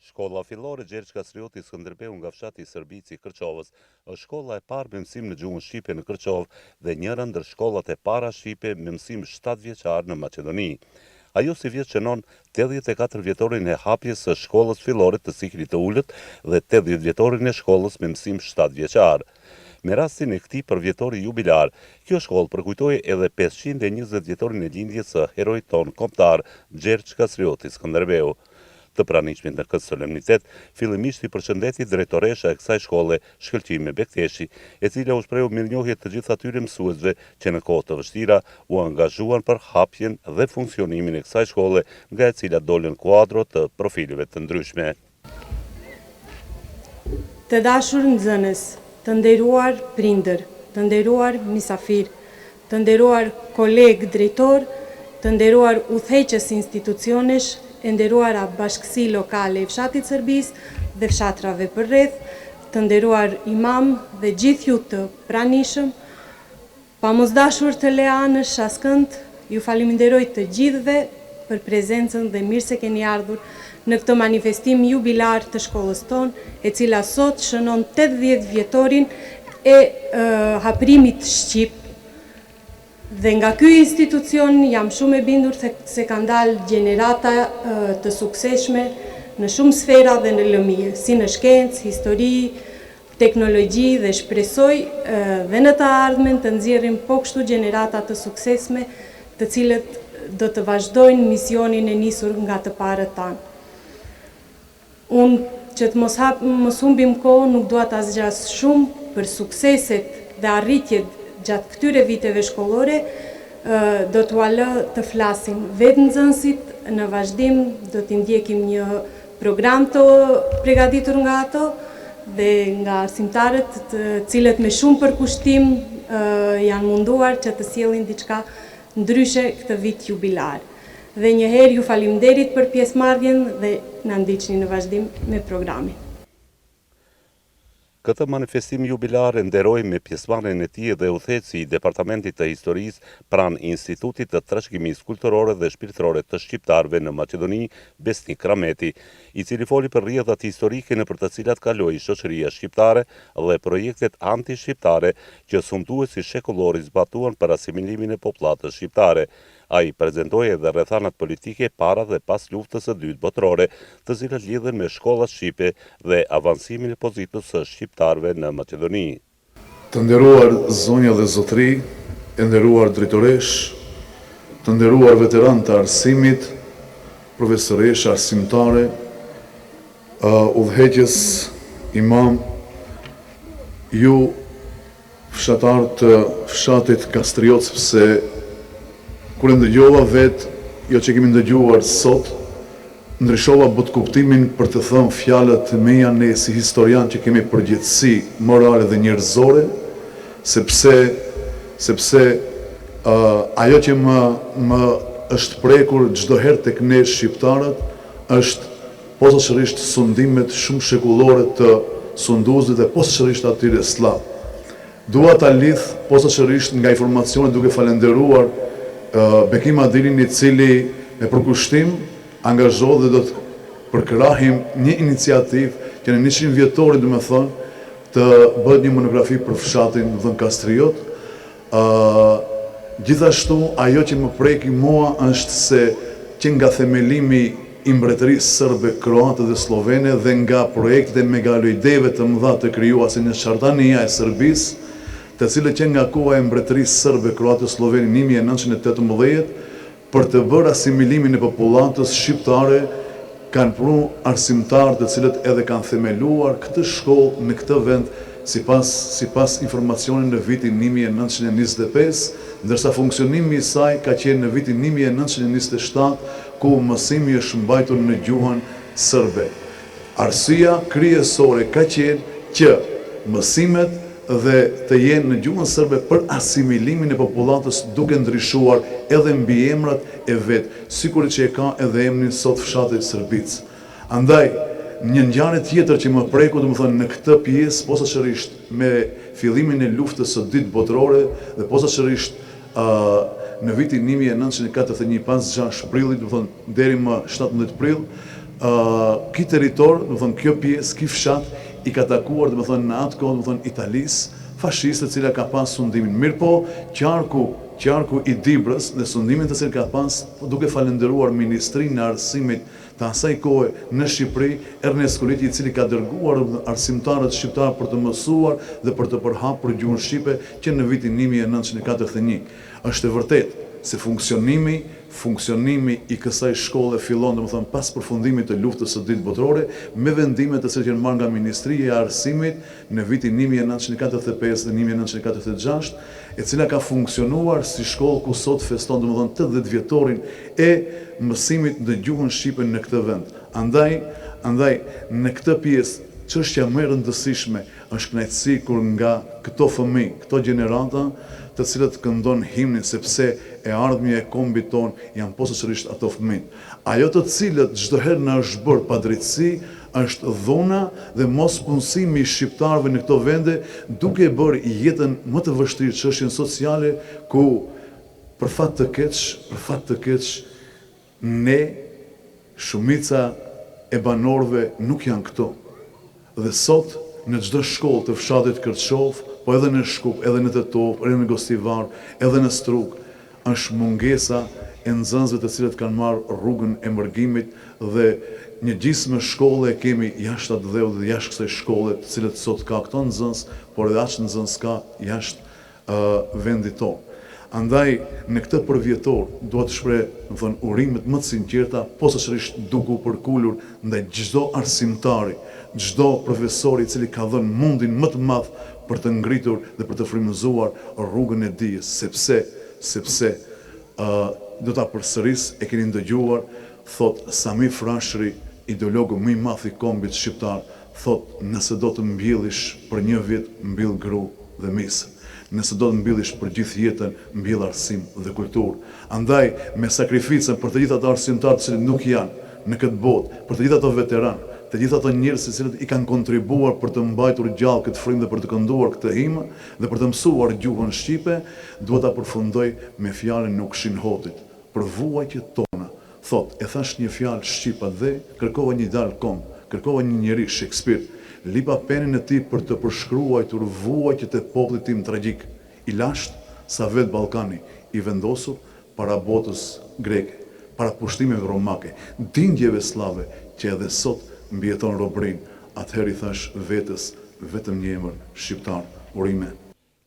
Shkolla fillore Gjergj Kastrioti Skënderbeu nga fshati i Sërbici i Kërçovës është shkolla e parë me mësim në gjuhën shqipe në Kërçovë dhe njëra ndër shkollat e para shqipe me mësim 7 vjeçar në Maqedoni. Ajo si vjet shënon 84 vjetorin e hapjes së shkollës fillore të Sikrit të Ulët dhe 80 vjetorin e shkollës me mësim 7 vjeçar. Me rastin e këtij përvjetori jubilar, kjo shkollë përkujtoi edhe 520 vjetorin e lindjes së heroit ton kombëtar Gjergj Kastrioti Skënderbeu. Të pranishmit në këtë solemnitet, fillimisht i përshëndeti drejtoresha e kësaj shkolle, Shkëlqime Bekteshi, e cila u shprehu mirënjohje të gjithë atyre mësuesve që në kohë të vështira u angazhuan për hapjen dhe funksionimin e kësaj shkolle, nga e cila dolën kuadro të profileve të ndryshme. Të dashur nxënës, të nderuar prindër, të nderuar misafir, të nderuar kolegë drejtor, të nderuar udhëheqës institucionesh, e nderuara bashkësi lokale e fshatit Sërbis dhe fshatrave përreth, të nderuar imam dhe gjithë ju të pranishëm, pa mos dashur të leanësh askënd, ju falenderoj të gjithëve për prezencën dhe mirë se keni ardhur në këtë manifestim jubilar të shkollës tonë, e cila sot shënon 80 vjetorin e haprimit shqip. Dhe nga ky institucion jam shumë e bindur se ka ndalë gjenerata të sukseshme në shumë sfera dhe në lëmije, si në shkencë, histori, teknologji, dhe shpresoj dhe në të ardhmen të nxjerrim po kështu gjenerata të suksesme, të cilët do të vazhdojnë misionin e nisur nga të parët tanë. Unë që të mos humbim kohë, nuk dua ta zgjas shumë për sukseset dhe arritjet gjatë këtyre viteve shkollore, do t'ua lë të flasin vetë nxënësit, në vazhdim do t'i ndjekim një program të përgatitur nga ato dhe nga arsimtarët, të cilët me shumë përkushtim janë munduar që të sjellin diçka ndryshe këtë vit jubilar. Dhe njëherë ju faleminderit për pjesëmarrjen dhe na ndiqni në vazhdim me programin. Këtë manifestim jubilar e nderoi me pjesëmarrjen e tij dhe udhëheqësi i Departamentit të Historisë pranë Institutit të Trashëgimisë Kulturore dhe Shpirtërore të Shqiptarëve në Maqedoni, Besnik Rameti, i cili foli për rrjedhat historike nëpër të cilat kaloi shoqëria shqiptare dhe projektet anti-shqiptare që sumtuesi shekullori zbatuan për asimilimin e popullatës shqiptare. Ai prezantoi edhe rrethanat politike para dhe pas luftës së dytë botërore, të cilat lidhen me shkollat shqipe dhe avancimin e pozitës së shqiptarëve në Maqedoni. Të nderuar zonja dhe zotëri, e nderuar drejtoresh, të nderuar veteran të arsimit, profesoresh, arsimtare, udhëheqës, imam, ju fshatar të fshatit Kastriot, sepse kur e ndëgjova vetë, jo që kemi ndëgjuar sot, ndryshova kuptimin për të thënë fjalët e mia ne si historian që kemi përgjegjësi morale dhe njerëzore, sepse ajo që më është prekur çdo herë tek ne shqiptarët është posaçërisht sundimet shumë shekullore të sunduesve dhe posaçërisht atyre slab. Dua ta lidh posaçërisht nga informacione duke falenderuar Bekim Adilin, i cili me përkushtim angazhohet dhe do të përkrahim një iniciativë që në 100 vjetorin, do të thonë, të bëhet një monografi për fshatin Dhën Kastriot. Gjithashtu ajo që më preki mua është se që nga themelimi i mbretërisë serbe, kroate dhe slovene dhe nga projektet e megaloideve të mëdha të krijuar si në Çardania e Serbisë, të cilët që nga koha e mbretërisë serbe, kroate, slovene 1918, për të bërë asimilimin e popullatës shqiptare, kanë prunë arsimtarë të cilët edhe kanë themeluar këtë shkollë në këtë vend sipas informacionit në vitin 1925, ndërsa funksionimi i saj ka qenë në vitin 1927, ku mësimi është mbajtur në gjuhën serbe. Arsyeja kryesore ka qenë që mësimet dhe të jenë në gjuhën serbe për asimilimin e popullatës, duke ndryshuar edhe mbiemrat e vetë, sikur që e ka edhe emrin sot fshati Sërbic. Andaj, një ngjarje tjetër që më preku, domethënë në këtë pjesë, posaçërisht me fillimin e luftës së dytë botërore dhe posaçërisht në vitin 1941 pas 6 prillit, domethënë deri më 17 prill, Ky territor, do të thonë kjo pjesë, ky fshat i ka takuar, do të thonë në atë kohë, do të thonë Italisë fashiste, e cila ka pas sundimin. Mirë po, qarku i Dibrës dhe sundimin të cilë ka pas, duke falenderuar Ministrinë e Arsimit të asaj kohe në Shqipëri, Ernest Kuliti, i cili ka dërguar arsimtarët shqiptarë për të mësuar dhe për të përhapur gjuhën shqipe që në vitin 1941. Është e vërtet se funksionimi i kësaj shkolle fillon, domethënë pas përfundimit të luftës së dytë botërore, me vendimet të cilat janë marrë nga Ministria e Arsimit në vitin 1945 dhe 1946, e cila ka funksionuar si shkollë ku sot feston domethënë 80 vjetorin e mësimit në gjuhën shqipe në këtë vend. Andaj në këtë pjesë çështja më e rëndësishme është kënaqësi kur nga këto fëmijë, këto gjenerata, të cilët këndon himnin, sepse e ardhmja e kombit ton janë posaçërisht ato fëmijë. Ajo të cilët çdo herë na është bërë padrejtësi është dhuna dhe mospunësimi i shqiptarëve në këto vende, duke bërë jetën më të vështirë, çështjen sociale, ku për fat të keq ne, shumica e banorëve nuk janë këto. Dhe sot në çdo shkollë të fshatit Kërçov, po edhe në Shkup, edhe në Tetov, edhe në Gostivar, edhe në Strug, është mungesa e nxënësve të cilët kanë marrë rrugën e mërgimit, dhe një gjysmë shkolle e kemi jashtë atë dheu dhe jashtë kësaj shkolle, të cilët sot ka këto nxënës, por edhe aq nxënës ka jashtë vendit tonë. Andaj në këtë përvjetor duhet të shpreh urimet më të sinqerta, posaçërisht duke u përkulur ndaj çdo arsimtari, çdo profesori i cili ka dhënë mundin më të madh për të ngritur dhe për të frymëzuar rrugën e dijes, sepse do ta përsëris, e keni ndëgjuar, thot Sami Frashëri, ideologu më i madh i kombit shqiptar, thot nëse do të mbjellish për një vit, mbill gru dhe misë. Nëse do të mbyllish për gjithë jetën, mbill arsim dhe kulturë. Andaj, me sakrificën për të gjithë ato arsimtarë të cilët nuk janë në këtë botë, për të gjithë ato veteranë, të gjithë ato njerëz të cilët i kanë kontribuar për të mbajtur gjallë këtë frymë dhe për të kënduar këtë himnë dhe për të mësuar gjuhën shqipe, duhet ta përfundoj me fjalën Nuk shin hotit. Për vuajtjet tona, thot, e thash një fjalë shqipa dhe kërkova një dal kom, kërkova një njerëz Shakespeare. Lipa penin e tij për të përshkruajtur vuajtjet e popullit tim tragjik, i lashtë sa vetë Ballkani, i vendosur para botës greke, para pushtimeve romake, dindjeve slave që edhe sot mbijeton robrin. Atëherë i thash vetes vetëm një emër shqiptar, urime.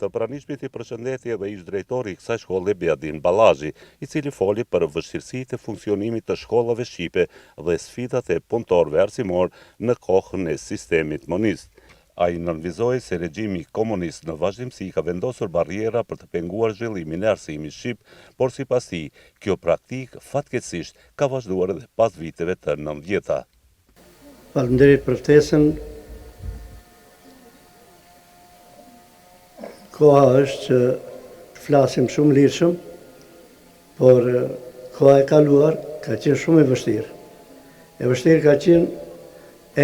Të pranishmit i përshëndeti edhe ish drejtori i kësaj shkolle Beadin Ballazhi, i cili foli për vështirësitë e funksionimit të shkollave shqipe dhe sfidat e punëtorëve arsimor në kohën e sistemit monist. Ai nënvizoi se regjimi komunist në vazhdimsi ka vendosur barriera për të penguar zhvillimin e arsimit shqip, por sipas tij, kjo praktikë fatkeqësisht ka vazhduar edhe pas viteve të 90-ta. Faleminderit për ftesën. Koha është që të flasim shumë lirshëm, por koha e kaluar ka qenë shumë e vështirë. E vështirë ka qenë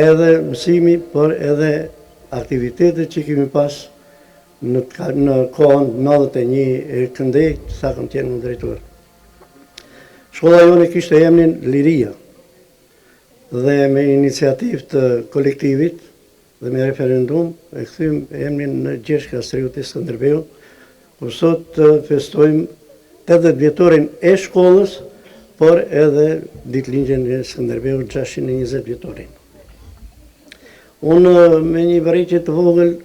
edhe mësimi, por edhe aktivitetet që kemi pas në kohën 91 këndej, sa kam qenë në drejtor. Shkolla jone kishte emrin Liria, dhe me iniciativë të kolektivit dhe me referendum e kthym emrin në Gjergj Kastriuti Skënderbeu, ku sot festojmë 80 vjetorin e shkollës, por edhe ditëlindjen e Skënderbeu 620 vjetorin. Unë me një vërejtje të vogël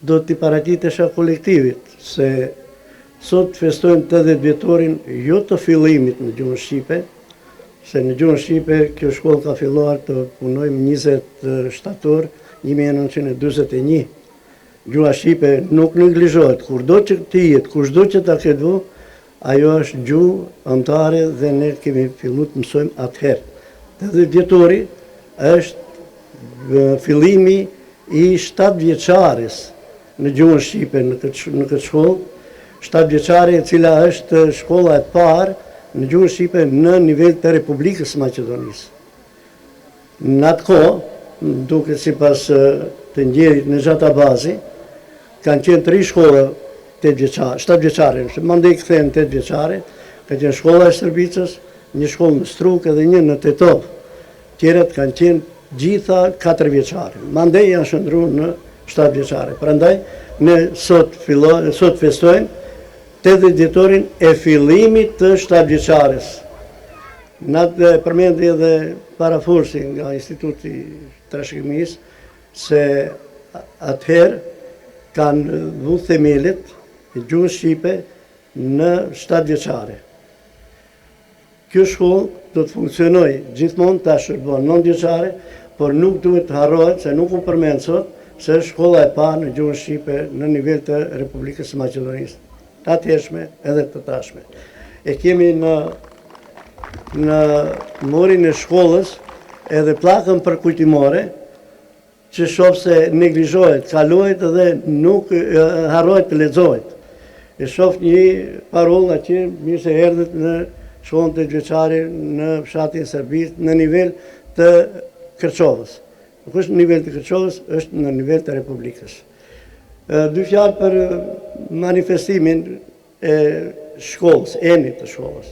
do t'i paratitesha kolektivit se sot festojmë 80 vjetorin jo të fillimit në gjuhën shqipe, se në gjuhën shqipe kjo shkollë ka filluar të punojmë 20 shtator 1941. Gjuha shqipe nuk neglizhohet, kurdo që të jetë, kushdo që ta ketë vu, ajo është gjuhë anëtare dhe ne kemi filluar të mësojmë atëherë. 80 vjetori është fillimi i 7 vjeçares në gjuhën shqipe në këtë shkollë, 7 vjeçare e cila është shkolla e parë në gjuhën shqipe në nivel të Republikës Maqedonisë. Në atë kohë, duke sipas të ndjerit në Xhatabazi, kanë qenë 3 shkolla 7 vjeçare, mandej kthehen 8 vjeçare, ka qenë shkolla e Shërbicës, një shkollë në Struk edhe një në Tetov. tjerët kanë qenë gjitha 4 vjeçare. Mandej janë shndruar në 7 vjeçare. Prandaj ne sot festojmë 80 dhjetorin e fillimit të 7 vjeçares. Natë përmendi edhe parafursi nga Instituti Trashëgimisë se atëherë kanë dhu themelit e gjuhës shqipe në 7 vjeçare. Kjo shkollë do të funksionojë gjithmonë, tash shërbon 9 vjeçare, por nuk duhet të harrohet se nuk u përmend sot se është shkolla e parë në gjuhën shqipe në nivel të Republikës së Maqedonisë, të atëhershme edhe të tashme. E kemi në morin e shkollës edhe pllakën përkujtimore që shoh se neglizhohet, kalohet dhe nuk harrohet të lexohet. E shoh një parollë atje, mirë se erdhët në shkollën të vjeçare në fshatin Serbisë në nivel të Kërçovës. Nuk është në nivel të Kërçovës, është në nivel të Republikës. 2 fjalë për manifestimin e shkollës, emrit të shkollës.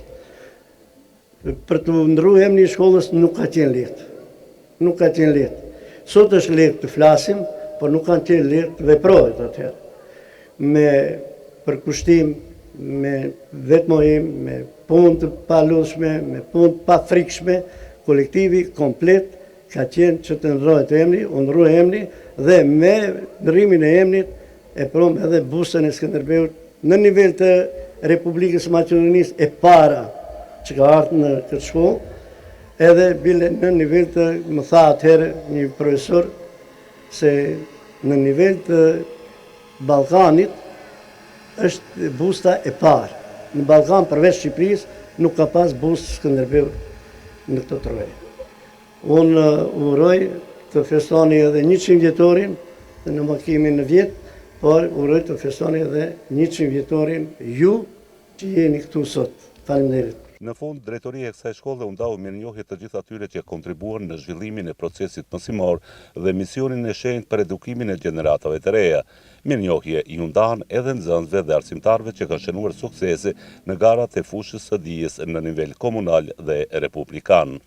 Për të ndruar emrin e shkollës nuk ka qenë lehtë. Nuk ka qenë lehtë. Sot është lehtë të flasim, por nuk kanë qenë lehtë të veprohet atëherë. Me përkushtim, me vetmohim, me punë të paludhshme, me punë të pafrikshme, kolektivi komplet ka qenë që të ndrohet emri, u ndrua emri dhe me ndrimin e emrit e prom edhe bustën e Skënderbeut në nivel të Republikës së Maqedonisë e para që ka ardhur në këtë shkollë, edhe bile në nivel të, më tha atëherë një profesor, se në nivel të Ballkanit është busta e parë. Në Ballkan përveç Shqipërisë nuk ka pas bustë Skënderbeut në këtë troje. Unë uroj të festoni edhe 100 vjetorin, në më kemi në vjetë, por uroj të festoni edhe 100 vjetorin ju që jeni këtu sot. Faleminderit. Në fund, drejtoria e kësaj shkolle u ndau mirënjohje të gjithë atyre që kontribuan në zhvillimin e procesit mësimor dhe misionin e shenjtë për edukimin e gjeneratave të reja. Mirënjohje i ndan edhe nxënësve dhe arsimtarëve që kanë shënuar suksese në garat e fushës së dijes në nivel komunal dhe republikan.